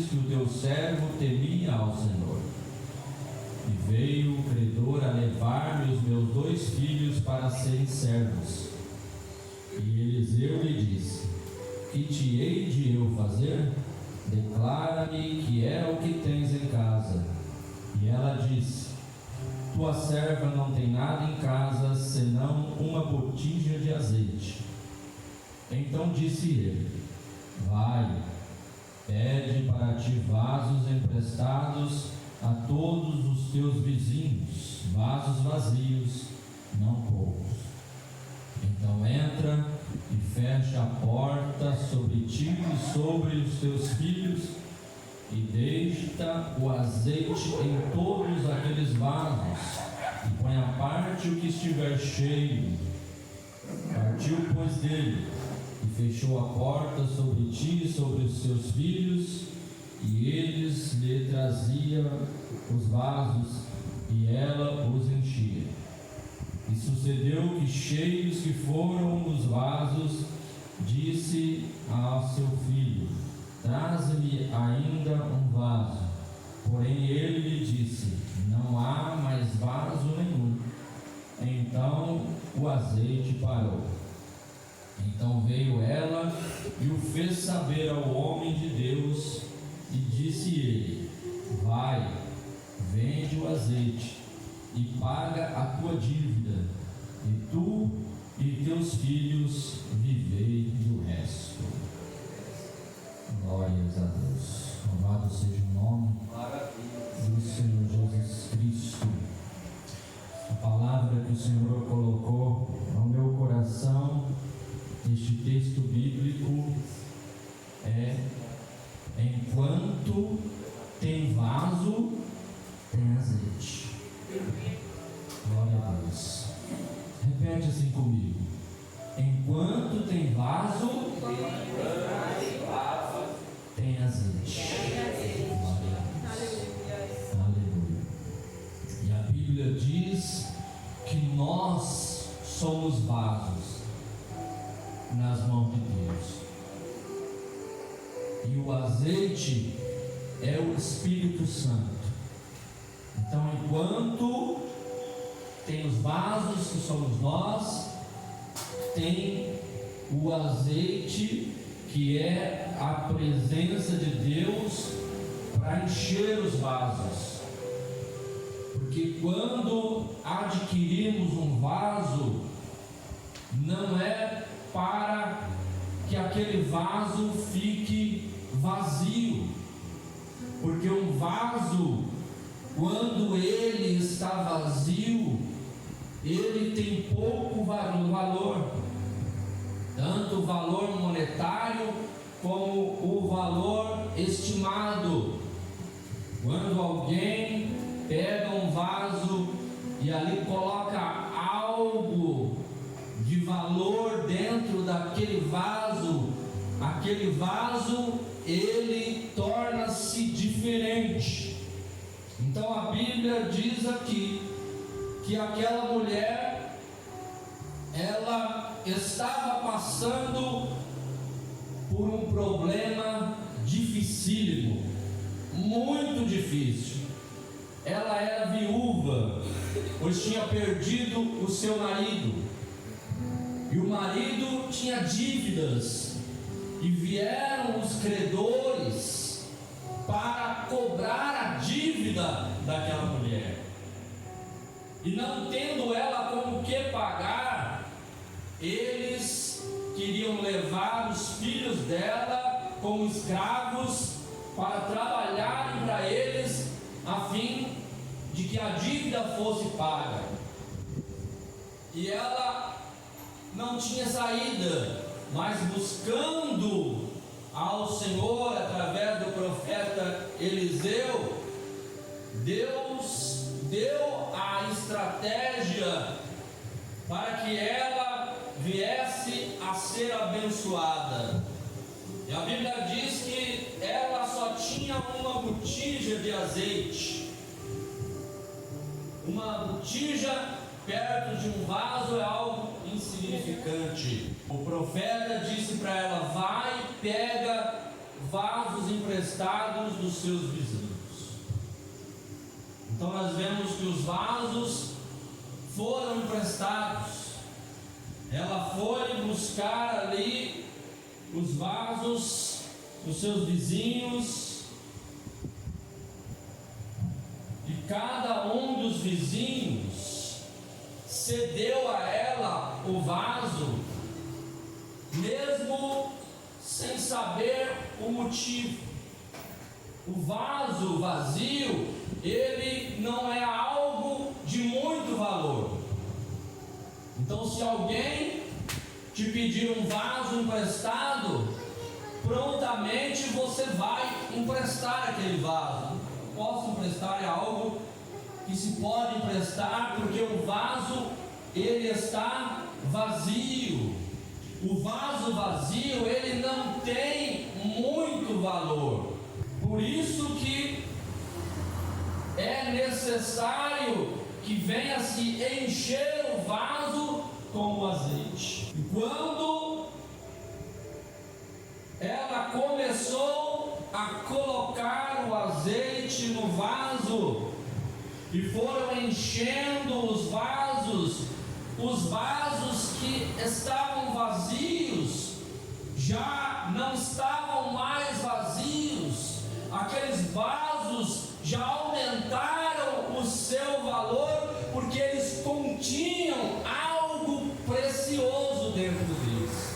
sabes que o teu servo temia ao Senhor. E veio o credor a levar-me os meus 2 filhos para serem servos. E Eliseu lhe disse: que te hei de eu fazer? Declara-me que é o que tens em casa. E ela disse: tua serva não tem nada em casa, senão uma botija de azeite. Então disse ele: vai, pede para ti vasos emprestados a todos os teus vizinhos, vasos vazios, não poucos. Então entra e fecha a porta sobre ti e sobre os teus filhos, e deixa o azeite em todos aqueles vasos, e põe à parte o que estiver cheio. Partiu, pois, dele, e fechou a porta sobre ti e sobre os teus filhos, e eles lhe traziam os vasos, e ela os enchia. E sucedeu que, cheios que foram os vasos, disse ao seu filho: traze-me ainda um vaso. Porém ele lhe disse: não há mais vaso nenhum. Então o azeite parou. Então veio ela e o fez saber ao homem de Deus, e disse ele: vai, vende o azeite e paga a tua dívida, e tu e teus filhos vivei do resto. Glórias a Deus. Louvado seja o nome do Senhor Jesus Cristo. A palavra que o Senhor colocou no meu coração neste texto bíblico é: enquanto tem vaso, tem azeite. Glória a Deus. Repete assim comigo: enquanto tem vaso, tem azeite. Glória a Deus. Aleluia. E a Bíblia diz que nós somos vasos nas mãos de Deus. E o azeite é o Espírito Santo. Então, enquanto tem os vasos, que somos nós, tem o azeite, que é a presença de Deus para encher os vasos. Porque quando adquirimos um vaso, não é para que aquele vaso fique vazio, porque um vaso, quando ele está vazio, ele tem pouco valor, tanto o valor monetário como o valor estimado. Quando alguém pega um vaso e ali coloca algo de valor dentro daquele vaso, aquele vaso ele torna-se diferente. Então a Bíblia diz aqui que aquela mulher, ela estava passando por um problema dificílimo, muito difícil. Ela era viúva, pois tinha perdido o seu marido, e o marido tinha dívidas, e vieram os credores para cobrar a dívida daquela mulher. E não tendo ela como que pagar, eles queriam levar os filhos dela como escravos para trabalharem para eles, a fim de que a dívida fosse paga. E ela não tinha saída, mas buscando ao Senhor através do profeta Eliseu, Deus deu a estratégia para que ela viesse a ser abençoada. E a Bíblia diz que ela só tinha uma botija de azeite. Uma botija perto de um vaso é algo insignificante. O profeta disse para ela: vai, pega vasos emprestados dos seus vizinhos. Então nós vemos que os vasos foram emprestados. Ela foi buscar ali os vasos dos seus vizinhos, e cada um dos vizinhos cedeu a ela o vaso, mesmo sem saber o motivo. O vaso vazio, ele não é algo de muito valor. Então, se alguém te pedir um vaso emprestado, prontamente você vai emprestar aquele vaso. Posso emprestar é algo que se pode emprestar, porque o vaso ele está vazio. O vaso vazio ele não tem muito valor. Por isso que é necessário que venha se encher o vaso com o azeite. E quando ela começou a colocar o azeite no vaso, e foram enchendo os vasos que estavam vazios já não estavam mais vazios. Aqueles vasos já aumentaram o seu valor, porque eles continham algo precioso dentro deles.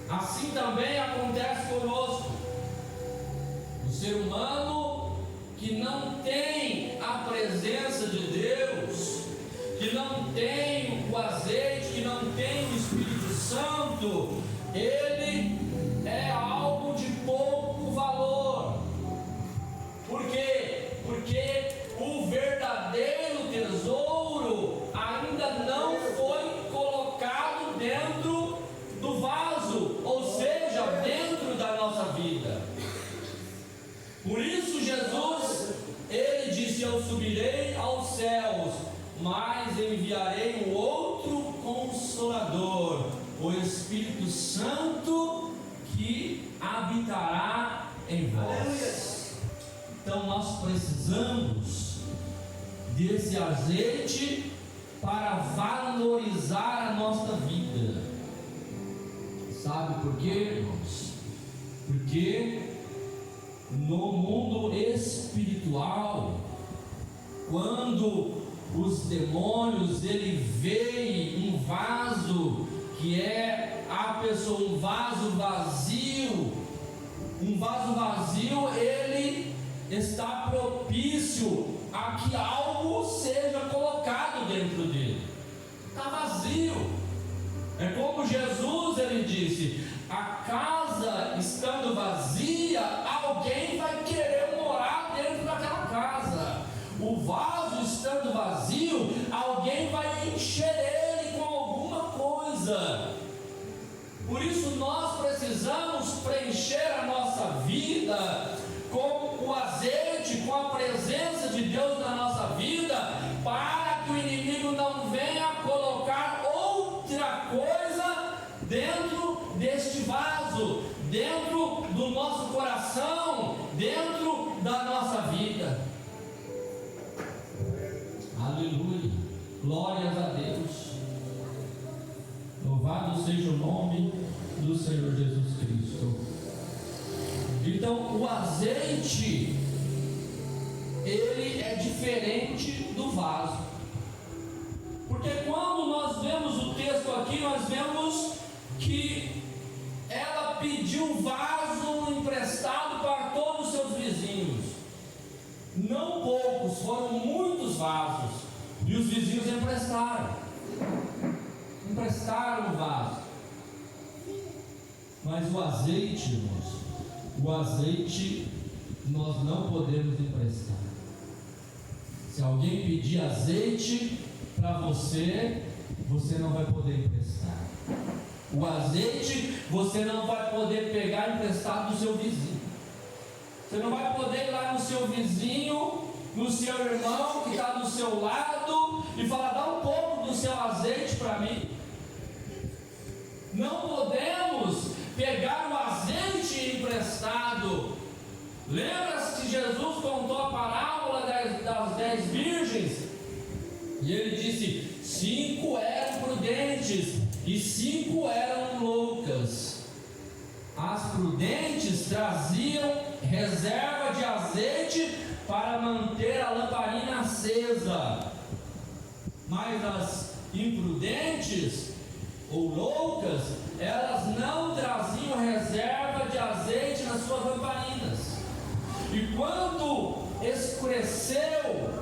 Assim também acontece conosco. O ser humano que não tem a presença de Deus, que não tem o azeite, que não tem o Espírito Santo, ele é algo de pouco valor. Por quê? Porque o verdadeiro tesouro ainda não foi colocado dentro do vaso, ou seja, dentro da nossa vida. Por isso Jesus, ele disse: eu subirei aos céus, mas enviarei um outro Consolador, o Espírito Santo, que habitará em vós. Então nós precisamos desse azeite para valorizar a nossa vida. Sabe por quê, irmãos? Porque no mundo espiritual, quando os demônios ele veem um vaso que é a pessoa, um vaso vazio, ele está propício a que algo seja colocado dentro dele. Está vazio. É como Jesus ele disse: a casa estando vazia, alguém vai querer morar dentro daquela casa. O vaso estando vazio, alguém vai encher ele com alguma coisa. Por isso nós precisamos preencher a nossa vida com o azeite, com a presença de Deus na nossa vida, para que o inimigo não venha colocar outra coisa dentro deste vaso, dentro do nosso coração, dentro da nossa vida. Aleluia, glórias a Deus. Louvado seja o nome do Senhor Jesus Cristo. Então o azeite, ele é diferente do vaso, porque quando nós vemos o texto aqui, nós vemos que ela pediu vaso emprestado para todos os seus vizinhos. Não poucos, foram muitos vasos, e os vizinhos emprestaram o vaso. Mas o azeite, irmãos, o azeite nós não podemos emprestar. Se alguém pedir azeite para você, você não vai poder emprestar. O azeite você não vai poder pegar emprestado do seu vizinho. Você não vai poder ir lá no seu vizinho, no seu irmão que está do seu lado, e falar: dá um pouco do seu azeite para mim. Não podemos pegar o azeite emprestado Lembra-se que Jesus contou a parábola das 10 virgens? E ele disse: 5 eram prudentes e 5 eram loucas. As prudentes traziam reserva de azeite para manter a lamparina acesa, mas as imprudentes ou loucas, elas não traziam reserva de azeite nas suas lamparinas. E quando escureceu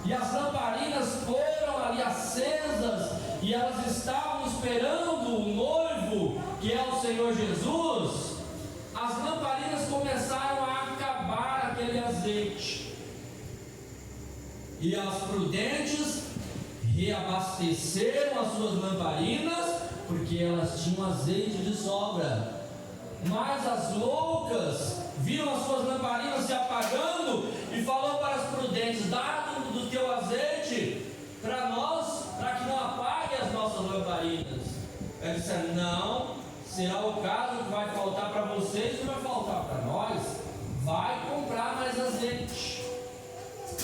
e as lamparinas foram ali acesas e elas estavam esperando o noivo, que é o Senhor Jesus, as lamparinas começaram a acabar aquele azeite, e as prudentes reabasteceram as suas lamparinas, porque elas tinham azeite de sobra. Mas as loucas viram as suas lamparinas se apagando e falou para as prudentes: dá do teu azeite para nós, para que não apague as nossas lamparinas. Ela disse: não, será o caso que vai faltar para vocês e vai faltar para nós. Vai comprar mais azeite.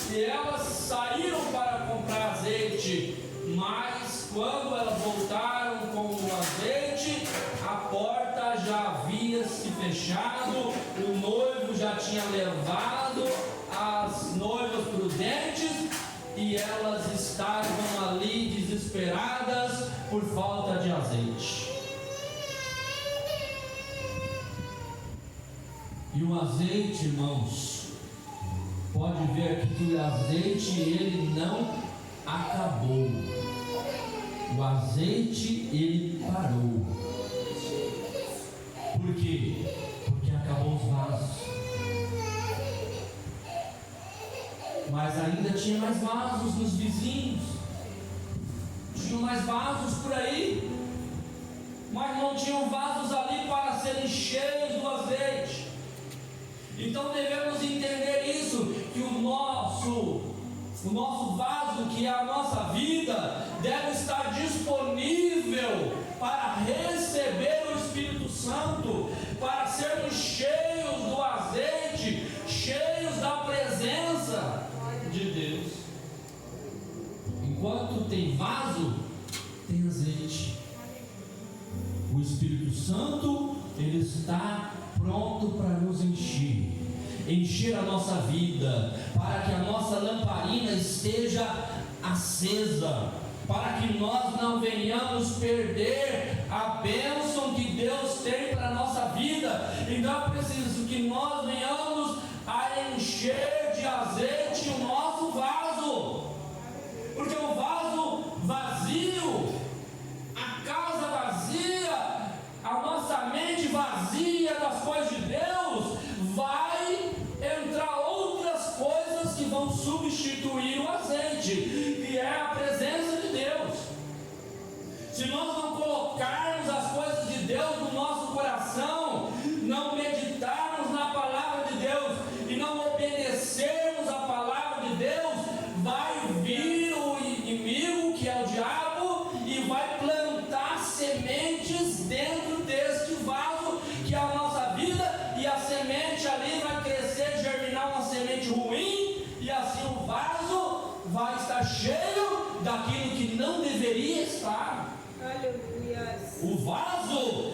E elas saíram para comprar azeite, mas quando elas voltaram com o azeite, a porta já havia se fechado, o noivo já tinha levado as noivas prudentes e elas estavam ali desesperadas por falta de azeite. E o azeite, irmãos, pode ver aqui que o azeite ele não acabou. O azeite ele parou. Por quê? Porque acabou os vasos. Mas ainda tinha mais vasos nos vizinhos. Tinham mais vasos por aí. Mas não tinham vasos ali para serem cheios do azeite. Então devemos entender isso, que o nosso vaso, que é a nossa vida, deve estar disponível para receber o Espírito Santo, para sermos cheios do azeite, cheios da presença de Deus. Enquanto tem vaso, tem azeite. O Espírito Santo, ele está pronto para nos encher a nossa vida, para que a nossa lamparina esteja acesa, para que nós não venhamos perder a bênção que Deus tem para a nossa vida. Então é preciso que nós venhamos a encher de azeite o nosso vaso, porque o vaso vazio, a casa vazia, a nossa mente vazia das coisas de Deus, vai entrar outras coisas que vão substituir o azeite, que é a presença de Deus. Se nós não colocarmos as coisas de Deus no nosso coração, não meditarmos na palavra de Deus e não obedecermos a palavra de Deus, vai vir o inimigo, que é o diabo, e vai plantar sementes dentro deste vaso, que é a nossa vida, e a semente ali vai crescer, germinar uma semente ruim, e assim o vaso vai estar cheio daquilo que não deveria estar. Aleluia. O vaso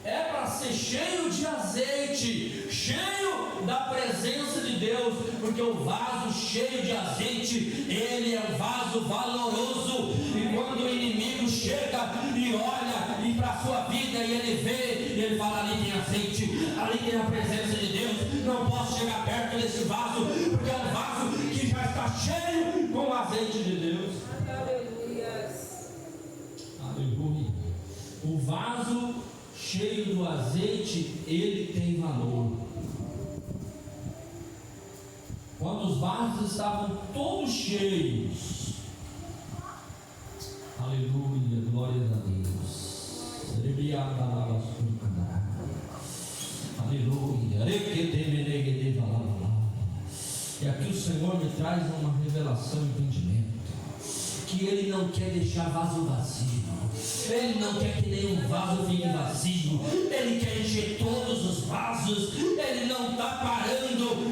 é para ser cheio de azeite, cheio da presença de Deus, porque o vaso cheio de azeite, ele é um vaso valoroso. E quando o inimigo chega e olha e para a sua vida e ele vê, e ele fala: ali tem azeite, ali tem a presença de Deus, não posso chegar perto desse vaso, porque é um vaso que já está cheio com o azeite de Deus. Aleluia. Aleluia. O vaso cheio do azeite, ele tem valor. Quando os vasos estavam todos cheios, aleluia, glória a Deus, aleluia. E aqui o Senhor me traz uma revelação e entendimento, que Ele não quer deixar vaso vazio. Ele não quer que nenhum vaso fique vazio. Ele quer encher todos os vasos. Ele não está parando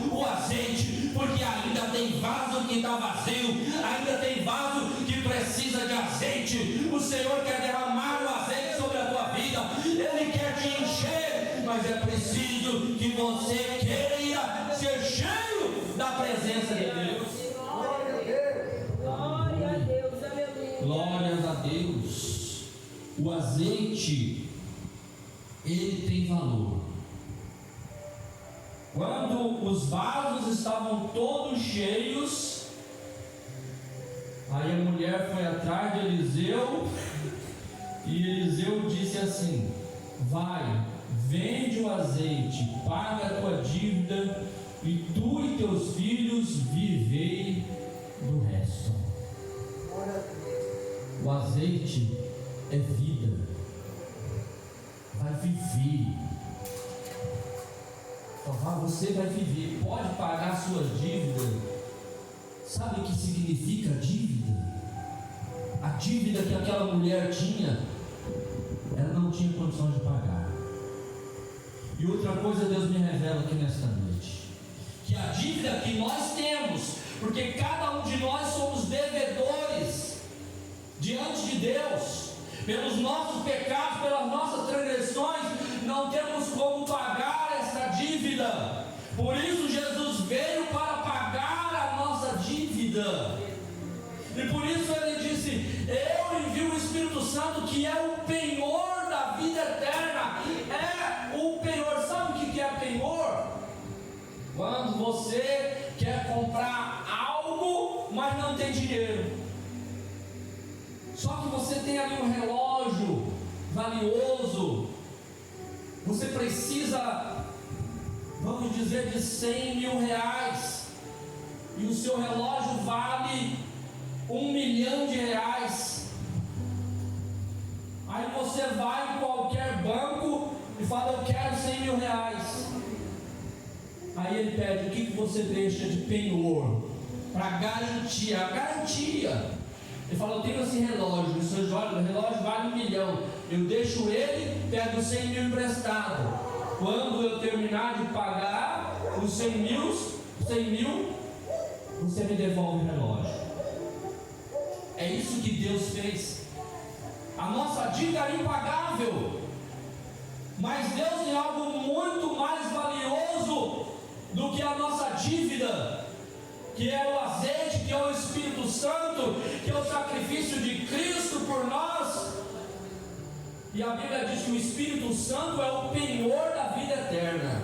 azeite, porque ainda tem vaso que está vazio, ainda tem vaso que precisa de azeite. O Senhor quer derramar o azeite sobre a tua vida, Ele quer te encher, mas é preciso que você queira ser cheio da presença de Deus. Glória a Deus, aleluia. Glórias a Deus. O azeite, ele tem valor. Quando os vasos estavam todos cheios, aí a mulher foi atrás de Eliseu, e Eliseu disse assim: vai, vende o azeite, paga a tua dívida, e tu e teus filhos vivei do resto. O azeite é vida, vai viver. Você vai viver, pode pagar a sua dívida. Sabe o que significa dívida? A dívida que aquela mulher tinha, ela não tinha condição de pagar. E outra coisa Deus me revela aqui nesta noite, que a dívida que nós temos, porque cada um de nós somos devedores diante de Deus, pelos nossos pecados, pelas nossas transgressões, não temos como pagar esta dívida. Por isso Jesus veio para pagar a nossa dívida. E por isso Ele disse: eu envio o Espírito Santo, que é o penhor da vida eterna. É o penhor. Sabe o que é penhor? Quando você quer comprar algo, mas não tem dinheiro. Só que você tem ali um relógio valioso, você precisa, vamos dizer, de 100 mil reais, e o seu relógio vale 1 milhão de reais. Aí você vai em qualquer banco e fala: eu quero 100 mil reais. Aí ele pede: o que você deixa de penhor para garantir? A garantia. Ele fala: eu tenho esse relógio, o relógio vale 1 milhão, eu deixo ele, pego 100 mil emprestado. Quando eu terminar de pagar os 100 mil, você me devolve o relógio. É isso que Deus fez. A nossa dívida era impagável, mas Deus tem algo muito mais valioso do que a nossa dívida, que é o azeite, que é o Espírito Santo, que é o sacrifício de Cristo por nós. E a Bíblia diz que o Espírito Santo é o penhor da vida eterna.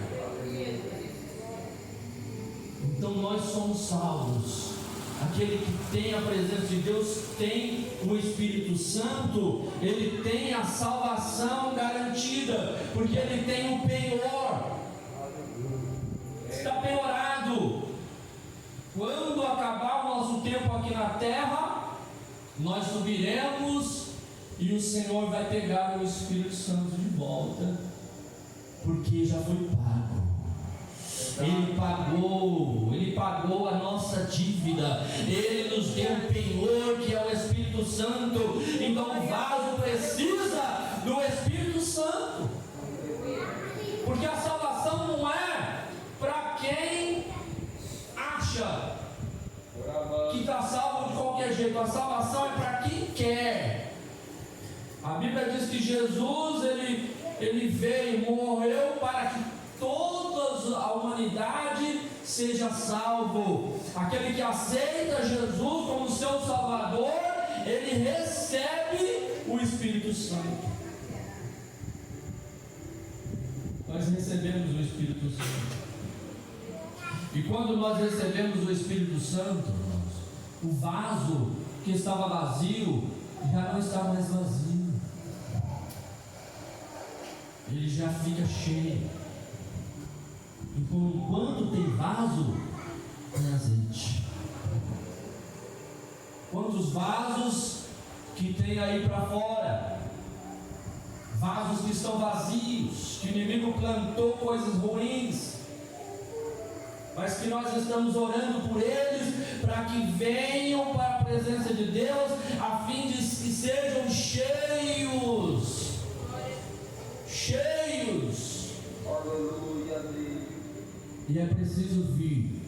Então nós somos salvos. Aquele que tem a presença de Deus tem o Espírito Santo, ele tem a salvação garantida, porque ele tem o penhor. Está penhorado. Quando acabar o nosso tempo aqui na terra, nós subiremos e o Senhor vai pegar o Espírito Santo de volta, porque já foi pago. Ele pagou a nossa dívida, Ele nos deu um penhor que é o Espírito Santo. Então o vaso precisa do Espírito Santo, porque a salvação não é para quem acha que está salvo de qualquer jeito. A salvação é para quem quer. A Bíblia diz que Jesus ele veio, morreu para que toda a humanidade seja salvo. Aquele que aceita Jesus como seu Salvador, ele recebe o Espírito Santo. Nós recebemos o Espírito Santo. E quando nós recebemos o Espírito Santo, irmãos, o vaso que estava vazio já não está mais vazio, ele já fica cheio. Então, enquanto tem vaso, tem azeite. Quantos vasos que tem aí para fora? Vasos que estão vazios, que o inimigo plantou coisas ruins, mas que nós estamos orando por eles, para que venham para a presença de Deus, a fim de que sejam cheios. Cheios. Aleluia. E é preciso vir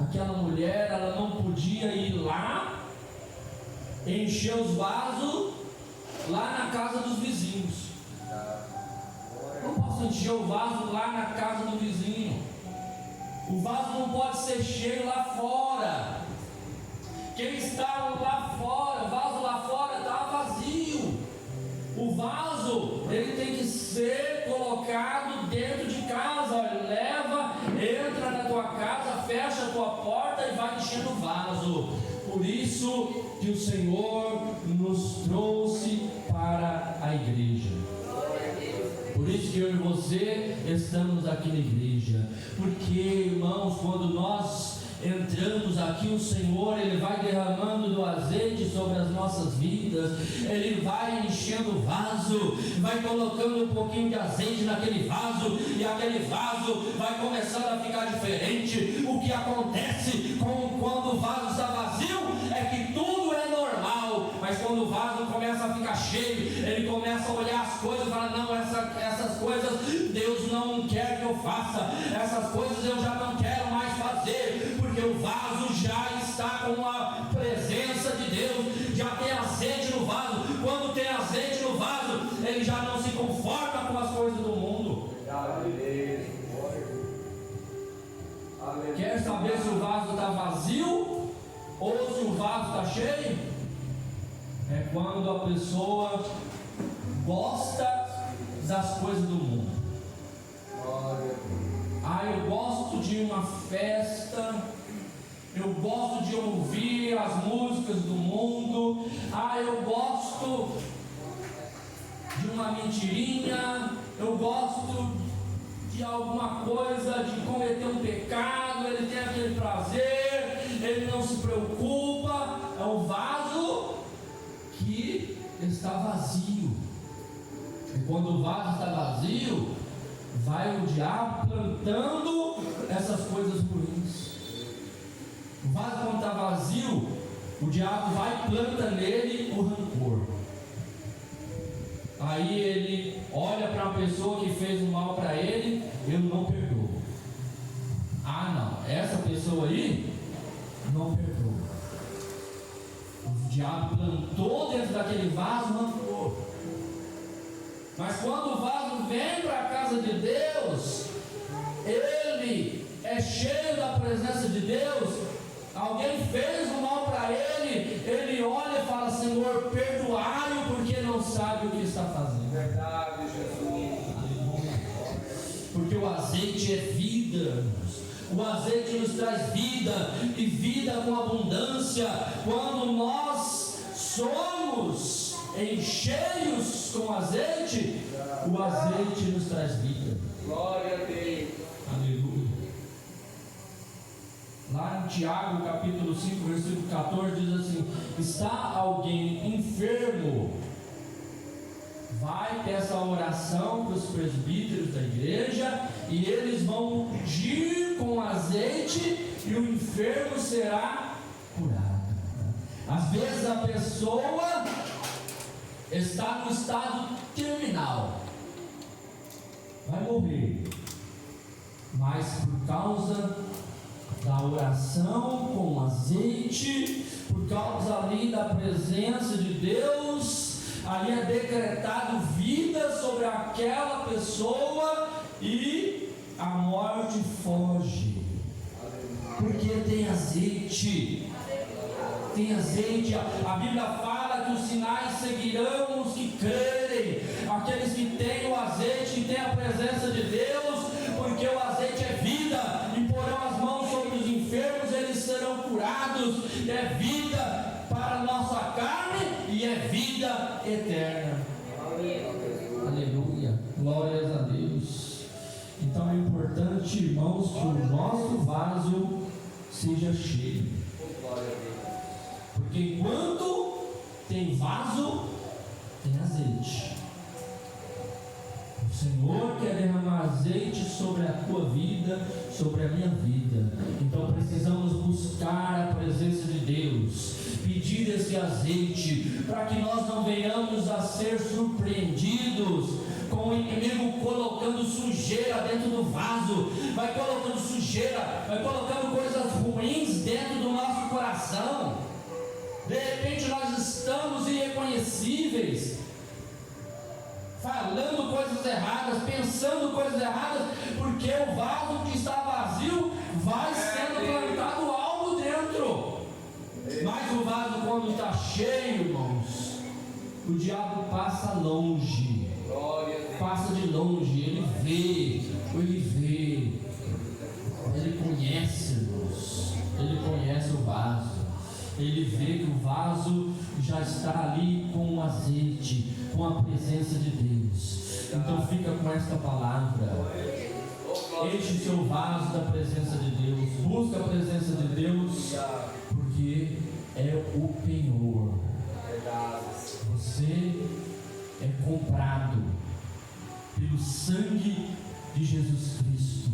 aquela mulher, ela não podia ir lá encher os vasos lá na casa dos vizinhos. Não posso encher o vaso lá na casa do vizinho. O vaso não pode ser cheio lá fora. Quem está lá fora, o vaso lá fora está vazio. O vaso, ele tem que ser colocado dentro de casa. Olha, leva, entra na tua casa, fecha a tua porta e vai enchendo o vaso. Por isso que o Senhor nos trouxe para a igreja. Por isso que eu e você estamos aqui na igreja. Porque, irmãos, quando nós entramos aqui, o Senhor, Ele vai derramando do azeite sobre as nossas vidas. Ele vai enchendo o vaso, vai colocando um pouquinho de azeite naquele vaso, e aquele vaso vai começando a ficar diferente. O que acontece quando o vaso está vazio é que tudo é normal, mas quando o vaso começa a ficar cheio, ele começa a olhar as coisas e fala: não, essas coisas Deus não quer que eu faça, essas coisas eu já não quero mais fazer, porque o vaso já está com a presença de Deus, já tem azeite no vaso. Quando tem azeite no vaso, ele já não se conforma com as coisas do mundo. Quer saber se o vaso está vazio ou se o vaso está cheio? É quando a pessoa gosta das coisas do mundo. Eu gosto de uma festa, eu gosto de ouvir as músicas do mundo, eu gosto de uma mentirinha, eu gosto de alguma coisa, de cometer um pecado. Ele tem aquele prazer, ele não se preocupa. É o vaso que está vazio. E quando o vaso está vazio, vai o diabo plantando essas coisas ruins. O vaso, quando está vazio, o diabo vai e planta nele o rancor. Aí ele olha para uma pessoa que fez um mal para ele, eu não perdoo. Não, essa pessoa aí não perdoa. O diabo plantou dentro daquele vaso rancor. Mas quando o vaso vem para a casa de Deus, ele é cheio da presença de Deus. Alguém fez um mal para ele, ele olha e fala: Senhor, perdoai-o, porque não sabe o que está fazendo. Verdade, Jesus. Porque o azeite é vida. O azeite nos traz vida, e vida com abundância. Quando nós somos encheios com azeite, o azeite nos traz vida. Glória a Deus. Aleluia. Lá em Tiago, capítulo 5, versículo 14, diz assim: está alguém enfermo? Vai ter essa oração para os presbíteros da igreja, e eles vão ungir com azeite, e o enfermo será curado. Às vezes a pessoa está no estado terminal, vai morrer, mas por causa da oração com azeite, por causa ali da presença de Deus, ali é decretado vida sobre aquela pessoa, e a morte foge, porque tem azeite. Tem azeite. A Bíblia fala que os sinais seguirão os que crerem, aqueles que têm o azeite, que têm a presença de Deus, porque o azeite é vida. Imporão as mãos sobre os enfermos, eles serão curados. É vida para a nossa carne e é vida eterna. Aleluia, glórias a Deus. Então é importante, irmãos, que o nosso vaso seja cheio. Porque enquanto tem vaso, tem azeite. O Senhor quer derramar azeite sobre a tua vida, sobre a minha vida. Então precisamos buscar a presença de Deus, pedir esse azeite, para que nós não venhamos a ser surpreendidos com o inimigo colocando sujeira dentro do vaso. Vai colocando sujeira, vai colocando coisas ruins razão. De repente nós estamos irreconhecíveis, falando coisas erradas, pensando coisas erradas, porque o vaso que está vazio vai sendo plantado algo dentro. Mas o vaso, quando está cheio, irmãos, o diabo passa longe, passa de longe, ele vê, ele conhece-nos, ele conhece o vaso, ele vê que o vaso já está ali com o azeite, com a presença de Deus. Então fica com esta palavra: enche o seu vaso da presença de Deus, busca a presença de Deus, porque é o penhor. Você é comprado pelo sangue de Jesus Cristo.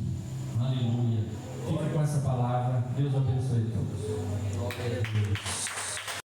Aleluia. Fica com essa palavra. Deus abençoe todos.